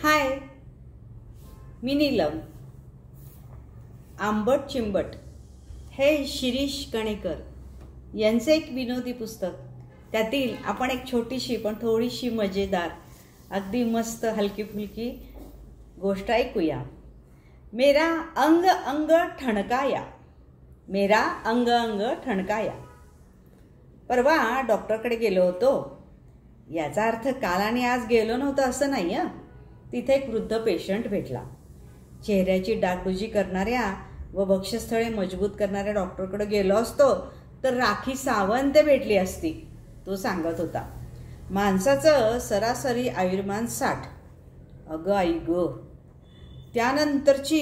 हाय, मी नीलम. आंबट चिंबट हे शिरीष कणेकर यांचे एक विनोदी पुस्तक. त्यातील आपण एक छोटीशी पण थोडीशी मजेदार, अगदी मस्त हलकी फुलकी गोष्ट ऐकूया. मेरा अंग अंग ठणकाया, मेरा अंग अंग ठणकाया. परवा डॉक्टरकडे गेलो होतो. याचा अर्थ काल आणि आज गेलो नव्हतं असं नाही. तिथे एक वृद्ध पेशंट भेटला. चेहऱ्याची डागडुजी करणाऱ्या व वक्षस्थळे मजबूत करणाऱ्या डॉक्टरकडे गेलो असतो तर राखी सावंत भेटली असती, तो सांगत होता. माणसाचं सरासरी आयुर्मान 60. अगं आई ग. त्यानंतरची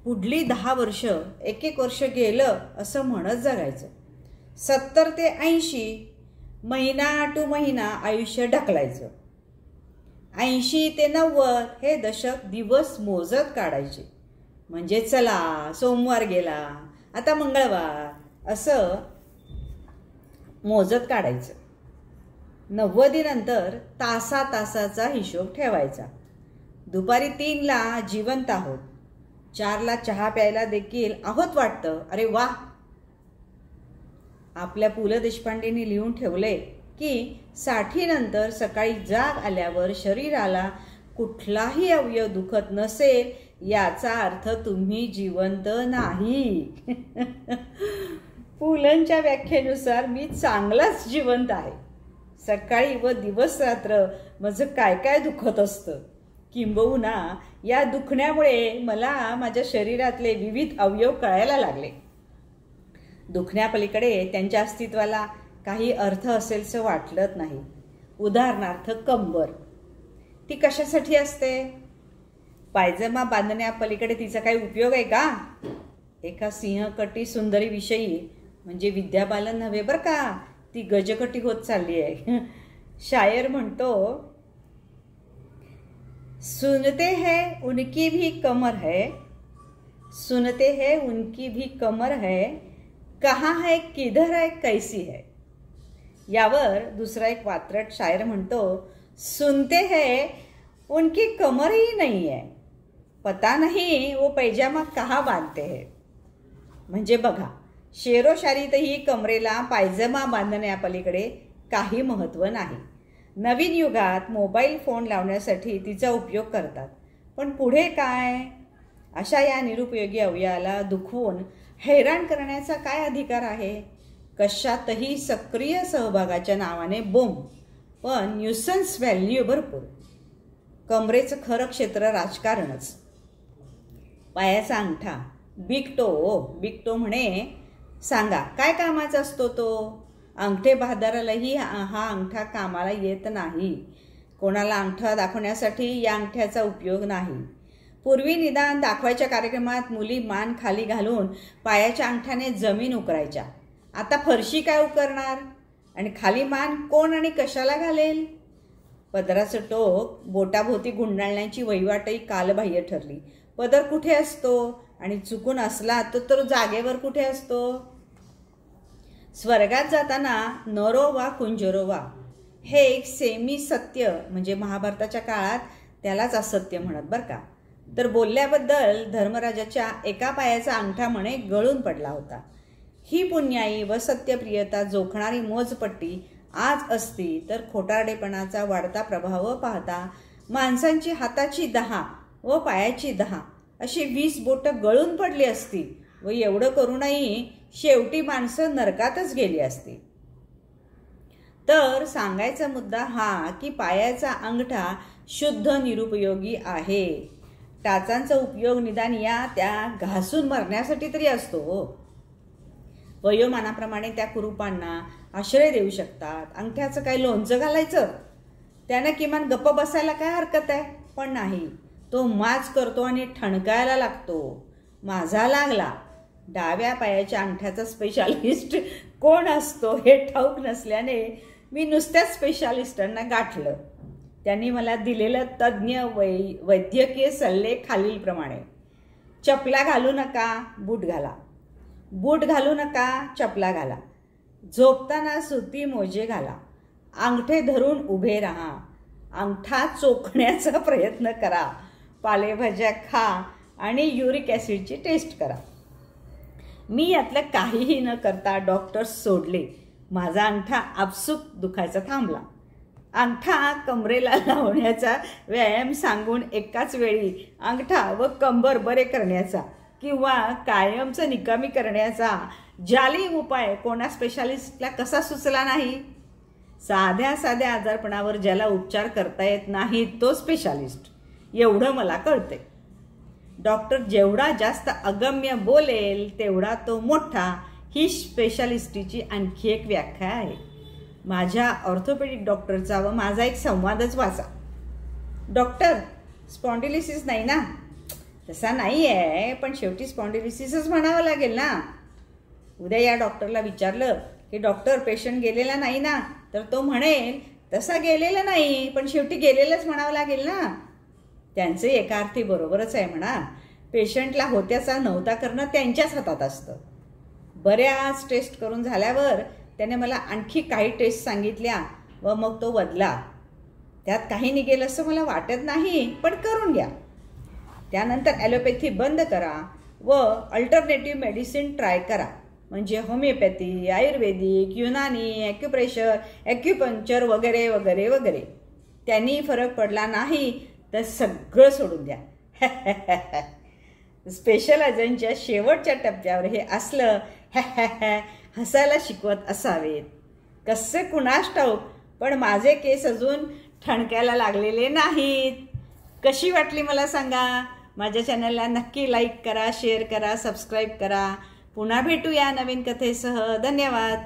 पुढली 10 वर्ष, एक वर्ष गेलं असं म्हणत जगायचं. 70 ते 80 महिना टू महिना आयुष्य ढकलायचं. 80 ते 90 हे दशक दिवस मोजत काढायचे. म्हणजे चला सोमवार गेला, आता मंगळवार, असं मोजत काढायचं. 90 नंतर तासाचा हिशोब ठेवायचा. दुपारी 3ला जिवंत आहोत, 4ला चहा प्यायला देखील आहोत वाटतं. अरे वा. आपल्या पु ल देशपांडेंनी लिहून ठेवले की 60 नंतर सकाळी जाग आल्यावर शरीराला कुठलाही अवयव दुखत नसेल याचा अर्थ तुम्ही जिवंत नाही. पुलंच्या व्याख्येनुसार मी चांगलाच जिवंत आहे. सकाळी व दिवस रात्र माझं काय काय दुखत असतं. किंबहुना या दुखण्यामुळे मला माझ्या शरीरातले विविध अवयव कळायला लागले. दुखण्यापलीकडे त्यांच्या अस्तित्वाला काही अर्थ असेलसं वाटलंच नाही. उदाहरणार्थ कंबर. ती कशासाठी असते? पायजमा बांधण्यापलीकडे तिचा काही उपयोग आहे का? एका सिंहकटी सुंदरीविषयी, म्हणजे विद्या बालन नव्हे बरं का, ती गजकटी होत चालली आहे. शायर म्हणतो, सुनते हैं उनकी भी कमर है, सुनते हैं उनकी भी कमर है, कहाँ है किधर है कैसी है. यावर दुसरा एक वात्रट शायर म्हणतो, सुनते हैं उनकी कमर ही नहीं है, पता नहीं वो पैजामा कहाँ बांधते हैं. म्हणजे बघा, शेरोशारीतही कमरेला पायजमा बांधण्यापलीकडे काही महत्त्व नाही. नवीन युगात मोबाईल फोन लावण्यासाठी तिचा उपयोग करतात, पण पुढे काय? अशा या निरुपयोगी अवयवाला दुखवून हैराण करण्याचा काय अधिकार आहे? कशातही सक्रिय सहभागाच्या नावाने बोंब, पण न्यूसन्स व्हॅल्यू भरपूर. कमरेचं खरं क्षेत्र राजकारणच. पायाचा अंगठा, बिग टो म्हणे. सांगा काय कामाचा असतो तो? अंगठे बहादरालाही हा अंगठा कामाला येत नाही. कोणाला अंगठा दाखवण्यासाठी या अंगठ्याचा उपयोग नाही. पूर्वी निदान दाखवायच्या कार्यक्रमात मुली मान खाली घालून पायाच्या अंगठ्याने जमीन उकरायच्या. आता फरशी काय उकरणार? आणि खाली मान कोण आणि कशाला घालेल? पदराचं टोक बोटाभोवती गुंडाळण्याची वहिवाटही कालबाह्य ठरली. पदर कुठे असतो? आणि चुकून असला तर जागेवर कुठे असतो? स्वर्गात जाताना नरो वा कुंजरो वा हे एक सेमी सत्य, म्हणजे महाभारताच्या काळात त्यालाच असत्य म्हणत बरं का. तर बोलल्याबद्दल धर्मराजाच्या एका पायाचा अंगठा म्हणे गळून पडला होता. ही पुण्याई व सत्यप्रियता जोखणारी मोजपट्टी आज असती तर खोटारडेपणाचा वाढता प्रभाव पाहता माणसांची हाताची 10 व पायाची 10 अशी 20 बोटं गळून पडली असती व एवढं करूनही शेवटी माणसं नरकातच गेली असती. तर सांगायचा मुद्दा हा की पायाचा अंगठा शुद्ध निरुपयोगी आहे. टाचांचा उपयोग निदान या त्या घासून मरण्यासाठी तरी असतो. वयोमानाप्रमाणे त्या कुरूपांना आश्रय देऊ शकतात. अंगठ्याचं काय लोणचं घालायचं? त्यानं किमान गप्प बसायला काय हरकत आहे? पण नाही, तो माज करतो आणि ठणकायला लागतो. माझा लागला. डाव्या पायाच्या अंगठ्याचा स्पेशालिस्ट कोण असतो हे ठाऊक नसल्याने मी नुसत्याच स्पेशालिस्टांना गाठलं. त्यांनी मला दिलेलं तज्ज्ञ वैद्यकीय सल्ले खालीलप्रमाणे: चपला घालू नका, बूट घाला. बूट घालू नका, चपला घाला. झोपताना सुती मोजे घाला. अंगठे धरून उभे राहा. अंगठा चोखण्याचा प्रयत्न करा, पालेभाज्या खा आणि युरिक ॲसिडची टेस्ट करा. मी यातलं काहीही न करता डॉक्टर्स सोडले. माझा अंगठा आपसूक दुखायचा थांबला. अंगठा कमरेला लावण्याचा व्यायाम सांगून एकाच वेळी अंगठा व कंबर बरे करण्याचा किंवा कायमचं निकामी करण्याचा जाली उपाय कोणा स्पेशालिस्टला कसा सुचला नाही? साध्या साध्या आजारपणावर ज्याला उपचार करता येत नाही तो स्पेशालिस्ट, एवढं मला कळते. डॉक्टर जेवढा जास्त अगम्य बोलेल तेवढा तो मोठा, ही स्पेशालिस्टीची आणखी एक व्याख्या आहे. माझ्या ऑर्थोपेडिक डॉक्टरचा व माझा एक संवादच वाचा. डॉक्टर, स्पॉन्डिलिसिस नाही ना? तसा नाही आहे, पण शेवटी स्पॉन्डिलिसिसच म्हणावं लागेल ना. उद्या या डॉक्टरला विचारलं की डॉक्टर पेशंट गेलेला नाही ना, तर तो म्हणेल तसा गेलेला नाही, पण शेवटी गेलेलंच म्हणावं लागेल ना. त्यांचे एका अर्थी बरोबरच आहे म्हणा. पेशंटला होत्याचा नव्हता करणं त्यांच्याच हातात असतं. बऱ्याच टेस्ट करून झाल्यावर त्याने मला आणखी काही टेस्ट सांगितल्या व मग तो बदला. त्यात काही निघेल असं मला वाटत नाही, पण करून घ्या. त्यानंतर ॲलोपॅथी बंद करा व अल्टरनेटिव्ह मेडिसिन ट्राय करा. म्हणजे होमिओपॅथी, आयुर्वेदिक, युनानी, ॲक्युप्रेशर, ॲक्युपंक्चर वगैरे वगैरे वगैरे. त्यांनी फरक पडला नाही तर सगळं सोडून द्या. स्पेशलायझेशनच्या शेवटच्या टप्प्यावर हे असलं हसायला शिकवत असावेत. कसे कुणास ठाऊक, पण माझे केस अजून ठणकायला लागलेले नाहीत. कशी वाटली मला सांगा. माझ्या चॅनलला नक्की लाईक करा, शेअर करा, सबस्क्राईब करा. पुन्हा भेटूया नवीन कथेसह. धन्यवाद.